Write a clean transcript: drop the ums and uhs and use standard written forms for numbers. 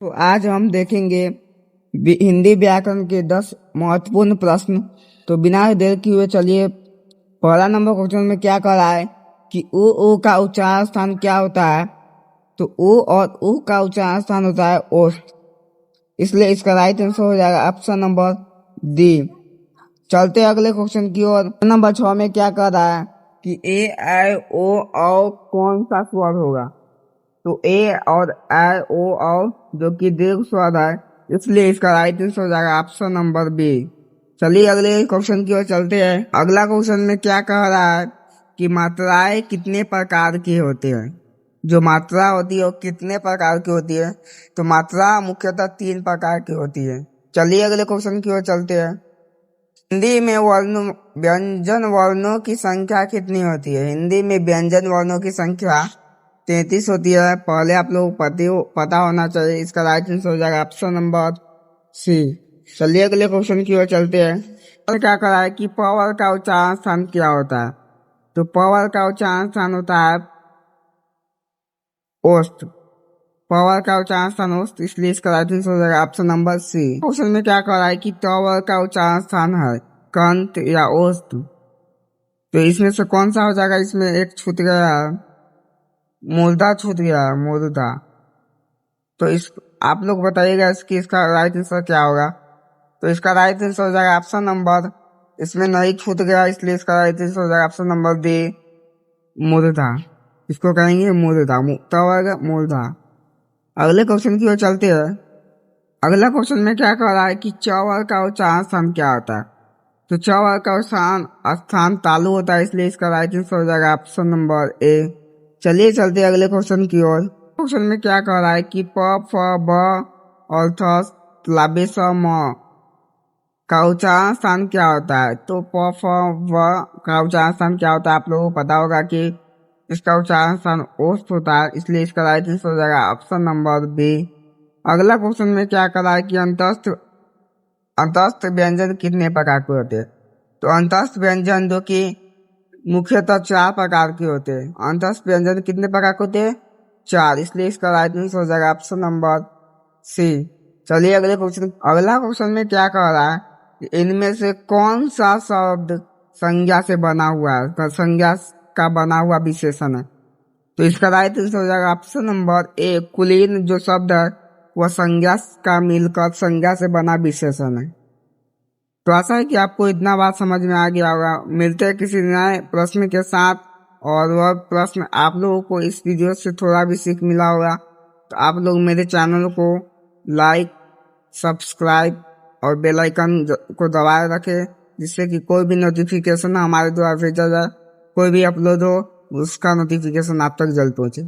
तो आज हम देखेंगे हिंदी व्याकरण के 10 महत्वपूर्ण प्रश्न। तो बिना देर किए हुए चलिए, पहला नंबर क्वेश्चन में क्या कह रहा है कि ओ का उच्चारण स्थान क्या होता है। तो ओ और ऊ का उच्चारण स्थान होता है ओष्ठ, इसलिए इसका राइट आंसर हो जाएगा ऑप्शन नंबर डी। चलते अगले क्वेश्चन की ओर। नंबर 6 में क्या कह रहा है कि ए आई ओ औ कौन सा स्वर होगा। तो ए और आई ओ औ जो कि दीर्घ स्वर है, इसलिए इसका राइट आंसर हो जाएगा ऑप्शन नंबर बी। चलिए अगले क्वेश्चन की ओर चलते हैं। अगला क्वेश्चन में क्या कह रहा है कि मात्राएं कितने प्रकार की होती है। जो मात्रा होती है वो कितने प्रकार की होती है। तो मात्रा मुख्यतः 3 प्रकार की होती है। चलिए अगले क्वेश्चन की ओर चलते हैं। हिंदी में व्यंजन वर्णों की संख्या कितनी होती है। हिंदी में व्यंजन वर्णों की संख्या 33 होती है। पहले आप लोग पता होना चाहिए। इसका राइट आंसर हो जाएगा ऑप्शन नंबर सी। चलिए अगले क्वेश्चन की ओर चलते हैं। और क्या करा है कि पावर का उच्चारण स्थान क्या होता है। तो पावर का उच्चारण स्थान होता है ओष्ठ। पावर का उच्चारण स्थान ओष्ठ, इसलिए इसका राइट आंसर हो जाएगा ऑप्शन नंबर सी। क्वेश्चन में क्या कह रहा है कि टावर का उच्चारण स्थान है कंठ या ओष्ठ। तो इसमें से कौन सा हो जाएगा। इसमें एक छूट गया है, मूर्धा छूट गया है, मूर्धा। तो इस आप लोग बताइएगा इसका राइट आंसर क्या होगा। तो इसका राइट आंसर हो जाएगा ऑप्शन नंबर, इसमें नहीं छूट गया इसलिए इसका राइट आंसर हो जाएगा ऑप्शन नंबर डी, मूर्धा। इसको कहेंगे मूर्धा, टावर मूर्धा। अगले क्वेश्चन की ओर चलते हैं। अगला क्वेश्चन में क्या कह रहा है कि चावल का उच्चारण स्थान क्या होता है। तो चावल का स्थान तालु होता है, इसलिए इसका राइट आंसर हो जाएगा ऑप्शन नंबर ए। चलिए चलते हैं अगले क्वेश्चन की ओर। क्वेश्चन में क्या कह रहा है कि प फ ब और थ लाबे स म का उच्चारण स्थान क्या होता है। तो प फ ब का उच्चारण स्थान क्या होता है। आप लोगों को पता होगा कि इसका उच्चारण स्थान ओष्ठ होता है, इसलिए इसका राइट आंसर हो जाएगा ऑप्शन नंबर बी। अगला क्वेश्चन में क्या कर रहा है कि अंतस्थ व्यंजन कितने प्रकार के होते हैं। तो अंतस्थ व्यंजन जो कि मुख्यतः 4 प्रकार के होते हैं। अंतस्थ व्यंजन कितने प्रकार के होते हैं, 4, इसलिए इसका राइट आंसर हो जाएगा ऑप्शन नंबर सी। चलिए अगले क्वेश्चन। अगला क्वेश्चन में क्या कह रहा है कि इनमें से कौन सा शब्द संज्ञा से बना हुआ है, संज्ञा का बना हुआ विशेषण है। तो इसका राइट आंसर हो जाएगा ऑप्शन नंबर ए, कुलीन जो शब्द है वह संज्ञा का मिलकर संज्ञा से बना विशेषण है। तो आशा है कि आपको इतना बात समझ में आ गया होगा। मिलते हैं किसी नए प्रश्न के साथ, और वह प्रश्न आप लोगों को इस वीडियो से थोड़ा भी सीख मिला होगा। तो आप लोग मेरे चैनल को लाइक, सब्सक्राइब और बेल आइकन को दबाए रखें, जिससे कि कोई भी नोटिफिकेशन हमारे द्वारा भेजा जाए, कोई भी अपलोड हो, उसका नोटिफिकेशन आप तक जल्द पहुंचे।